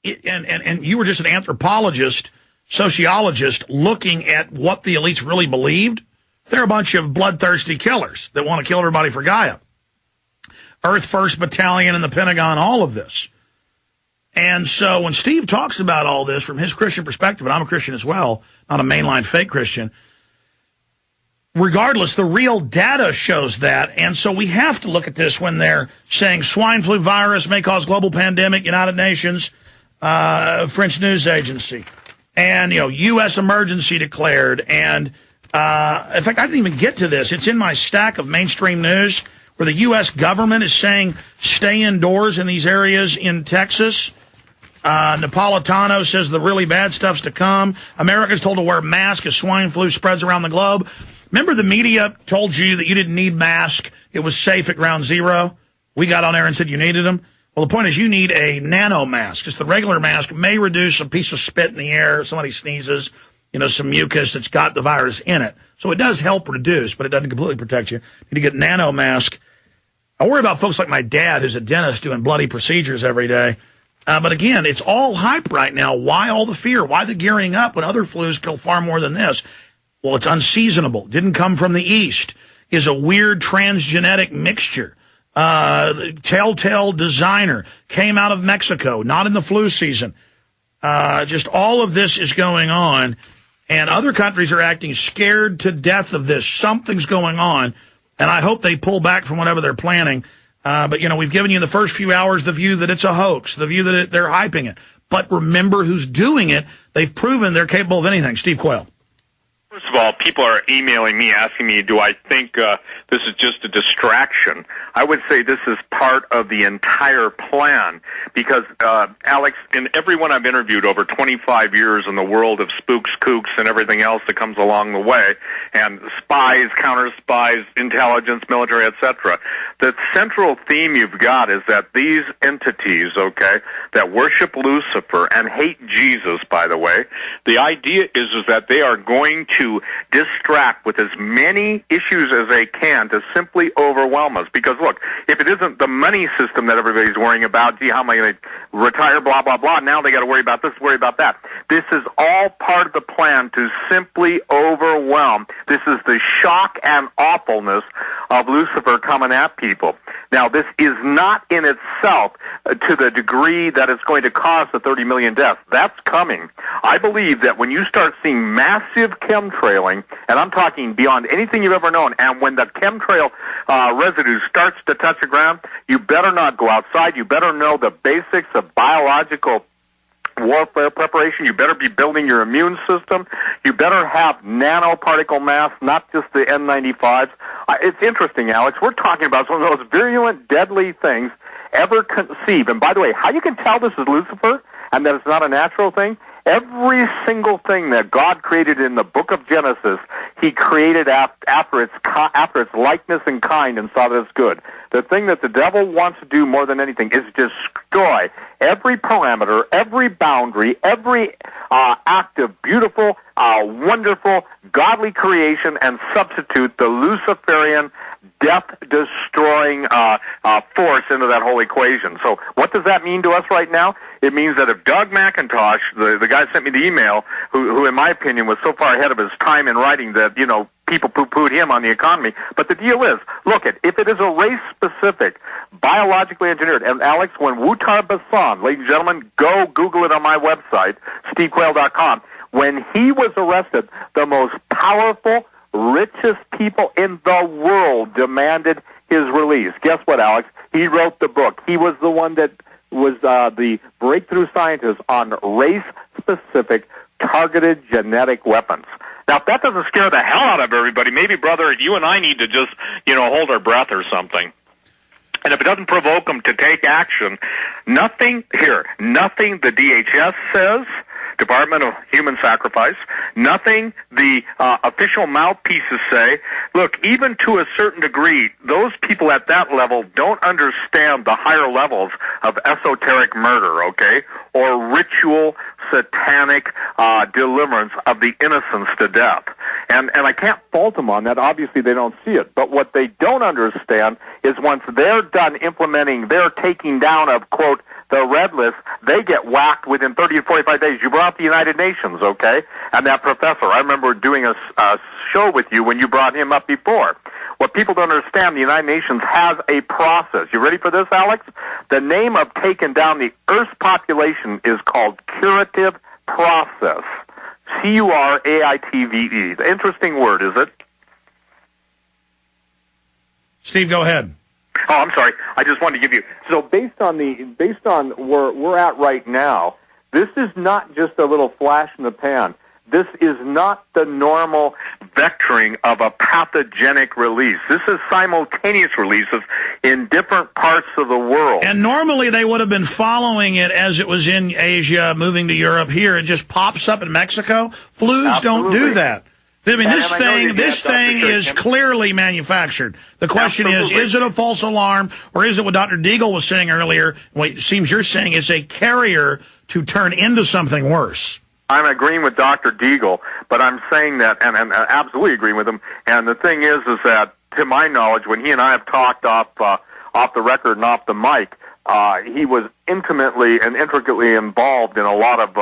and you were just an anthropologist, sociologist, looking at what the elites really believed, they're a bunch of bloodthirsty killers that want to kill everybody for Gaia. Earth First Battalion and the Pentagon, all of this. And so when Steve talks about all this from his Christian perspective, and I'm a Christian as well, not a mainline fake Christian, regardless, the real data shows that. And so we have to look at this when they're saying swine flu virus may cause global pandemic, United Nations, French news agency, and, U.S. emergency declared. And in fact, I didn't even get to this. It's in my stack of mainstream news where the U.S. government is saying stay indoors in these areas in Texas. Napolitano says the really bad stuff's to come. America's told to wear masks as swine flu spreads around the globe. Remember the media told you that you didn't need masks. It was safe at ground zero. We got on there and said you needed them. Well, the point is you need a nano mask. Just the regular mask may reduce a piece of spit in the air. Somebody sneezes, some mucus that's got the virus in it. So it does help reduce, but it doesn't completely protect you. You need to get nano mask. I worry about folks like my dad, who's a dentist doing bloody procedures every day. But again, it's all hype right now. Why all the fear? Why the gearing up when other flus kill far more than this? Well, it's unseasonable. Didn't come from the East. Is a weird transgenetic mixture. Telltale designer. Came out of Mexico. Not in the flu season. Just all of this is going on. And other countries are acting scared to death of this. Something's going on. And I hope they pull back from whatever they're planning. But, we've given you in the first few hours the view that it's a hoax, the view that they're hyping it. But remember who's doing it. They've proven they're capable of anything. Steve Quayle. First of all, people are emailing me asking me, do I think this is just a distraction? I would say this is part of the entire plan because, Alex, in everyone I've interviewed over 25 years in the world of spooks, kooks, and everything else that comes along the way, and spies, counter-spies, intelligence, military, etc., the central theme you've got is that these entities, that worship Lucifer and hate Jesus, by the way, the idea is that they are going to distract with as many issues as they can to simply overwhelm us. Because, look, if it isn't the money system that everybody's worrying about, gee, how am I going to retire, blah, blah, blah, now they got to worry about this, worry about that. This is all part of the plan to simply overwhelm. This is the shock and awfulness of Lucifer coming at people. Now, this is not in itself to the degree that it's going to cause the 30 million deaths. That's coming. I believe that when you start seeing massive chemtrailing, and I'm talking beyond anything you've ever known, and when the chemtrail residue starts to touch the ground, you better not go outside. You better know the basics of biological warfare preparation. You better be building your immune system. You better have nanoparticle masks, not just the N95s. It's interesting, Alex. We're talking about some of the most virulent, deadly things ever conceived. And by the way, how you can tell this is Lucifer and that it's not a natural thing? Every single thing that God created in the book of Genesis, he created after its likeness and kind and saw that it's good. The thing that the devil wants to do more than anything is destroy every parameter, every boundary, every act of beautiful, wonderful, godly creation and substitute the Luciferian death-destroying force into that whole equation. So what does that mean to us right now? It means that if Doug McIntosh, the guy who sent me the email, who in my opinion was so far ahead of his time in writing that, people poo-pooed him on the economy. But the deal is, look, if it is a race-specific, biologically engineered, and Alex, when Wutar Bassan, ladies and gentlemen, go Google it on my website, stevequayle.com, when he was arrested, the most powerful, richest people in the world demanded his release. Guess what, Alex? He wrote the book. He was the one that was the breakthrough scientist on race-specific targeted genetic weapons. Now, if that doesn't scare the hell out of everybody, maybe, brother, you and I need to just, hold our breath or something. And if it doesn't provoke them to take action, nothing the DHS says, Department of Human Sacrifice, nothing the official mouthpieces say. Look, even to a certain degree, those people at that level don't understand the higher levels of esoteric murder, or ritual satanic deliverance of the innocents to death. And I can't fault them on that. Obviously, they don't see it. But what they don't understand is once they're done implementing their taking down of, quote, the red list, they get whacked within 30 to 45 days. You brought up the United Nations, okay? And that professor, I remember doing a show with you when you brought him up before. What people don't understand, the United Nations has a process. You ready for this, Alex? The name of taking down the Earth's population is called curative process. C-U-R-A-I-T-V-E. Interesting word, is it? Steve, go ahead. Oh, I'm sorry. I just wanted to give you. So based on where we're at right now, this is not just a little flash in the pan. This is not the normal vectoring of a pathogenic release. This is simultaneous releases in different parts of the world. And normally they would have been following it as it was in Asia, moving to Europe. Here, it just pops up in Mexico. Flus Absolutely. don't do that. I mean, this thing is Dr. clearly manufactured. The question is it a false alarm, or is it what Dr. Deagle was saying earlier? What it seems you're saying is a carrier to turn into something worse. I'm agreeing with Dr. Deagle, but I'm saying that, and absolutely agreeing with him. And the thing is that, to my knowledge, when he and I have talked off the record and off the mic, he was intimately and intricately involved in a lot of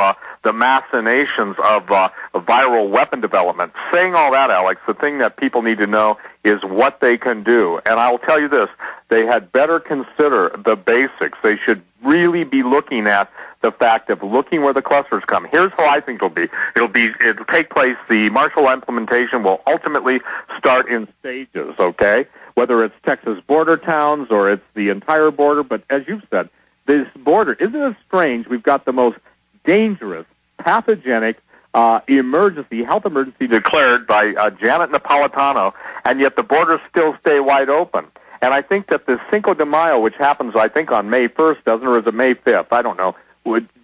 the machinations of viral weapon development. Saying all that, Alex, the thing that people need to know is what they can do. And I will tell you this, they had better consider the basics. They should really be looking at the fact of looking where the clusters come. Here's how I think it'll be. It'll take place, the Marshall Law implementation will ultimately start in stages, okay? Whether it's Texas border towns or it's the entire border, but as you've said, this border, isn't it strange? We've got the most dangerous, pathogenic health emergency declared by Janet Napolitano, and yet the borders still stay wide open. And I think that the Cinco de Mayo, which happens, I think, on May 1st, doesn't, or is it May 5th? I don't know.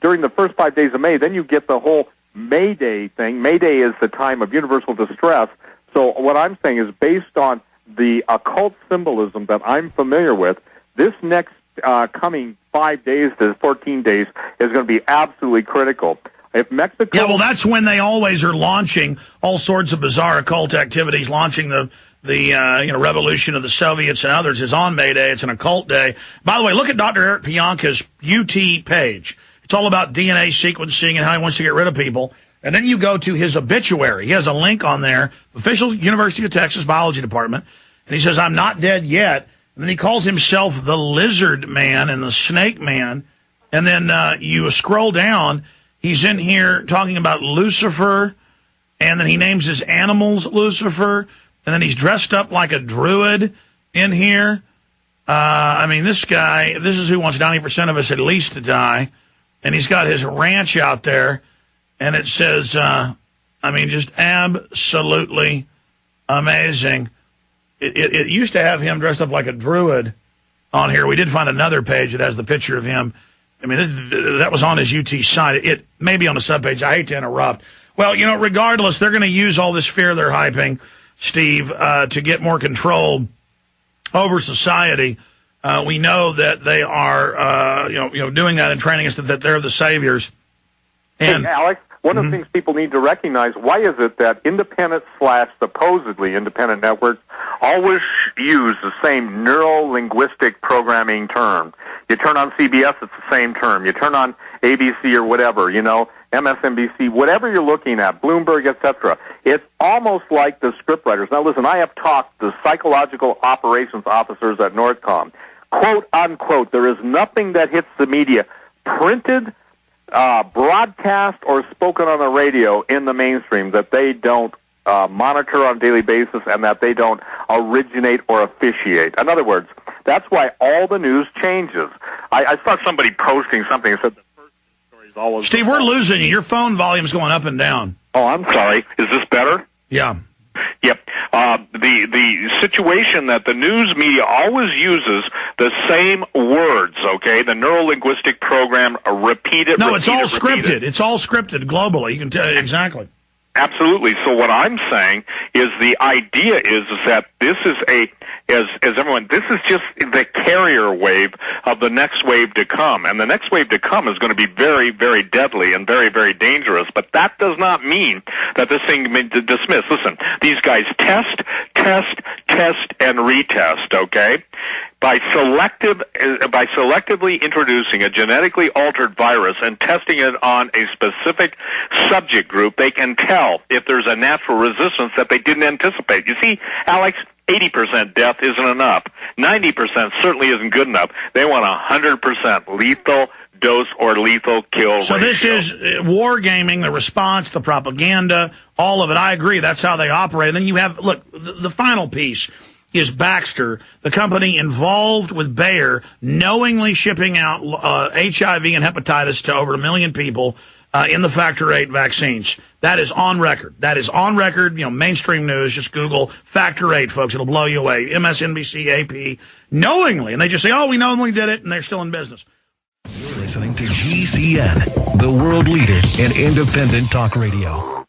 During the first 5 days of May, then you get the whole May Day thing. May Day is the time of universal distress. So what I'm saying is, based on the occult symbolism that I'm familiar with, this next coming 5 days to 14 days is going to be absolutely critical. If Mexico... Yeah, well, that's when they always are launching all sorts of bizarre occult activities. Launching the revolution of the Soviets and others is on May Day. It's an occult day. By the way, look at Dr. Eric Pianka's UT page. It's all about DNA sequencing and how he wants to get rid of people. And then you go to his obituary. He has a link on there, official University of Texas Biology Department. And he says, I'm not dead yet. And then he calls himself the Lizard Man and the Snake Man. And then you scroll down. He's in here talking about Lucifer. And then he names his animals Lucifer. And then he's dressed up like a druid in here. I mean, this guy, this is who wants 90% of us at least to die. And he's got his ranch out there. And it says, just absolutely amazing. It used to have him dressed up like a druid on here. We did find another page that has the picture of him. I mean, that was on his UT site. It may be on the subpage. I hate to interrupt. Well, regardless, they're going to use all this fear they're hyping, Steve, to get more control over society. We know that they are, doing that and training us that they're the saviors. And hey, Alex, one of the things people need to recognize, why is it that independent / supposedly independent networks always use the same neuro-linguistic programming term? You turn on CBS, it's the same term. You turn on ABC or whatever, MSNBC, whatever you're looking at, Bloomberg, etc. It's almost like the scriptwriters. Now, listen, I have talked to psychological operations officers at Northcom. Quote, unquote, there is nothing that hits the media, printed, broadcast, or spoken on the radio in the mainstream that they don't monitor on a daily basis and that they don't originate or officiate. In other words, that's why all the news changes. I saw somebody posting something that said the first story is always... Steve, we're losing you. Your phone volume's going up and down. Oh, I'm sorry. Is this better? Yeah. Yep. The situation that the news media always uses the same words, okay? The neuro-linguistic program, repeat it, No, it's all scripted. It's all scripted globally. You can tell exactly. Absolutely. So what I'm saying is the idea is that this is this is just the carrier wave of the next wave to come. And the next wave to come is going to be very, very deadly and very, very dangerous. But that does not mean that this thing can be dismissed. Listen, these guys test, and retest, okay? by selectively introducing a genetically altered virus and testing it on a specific subject group, they can tell if there's a natural resistance that they didn't anticipate. You see, Alex, 80% death isn't enough. 90% certainly isn't good enough. They want 100% lethal dose or lethal kill So ratio. this is war gaming, the response, the propaganda, all of it. I agree. That's how they operate. And then you have, look, the final piece is Baxter, the company involved with Bayer, knowingly shipping out HIV and hepatitis to over 1 million people in the Factor VIII vaccines. That is on record. That is on record, mainstream news. Just Google Factor VIII, folks. It'll blow you away. MSNBC, AP, knowingly. And they just say, oh, we knowingly did it, and they're still in business. You're listening to GCN, the world leader in independent talk radio.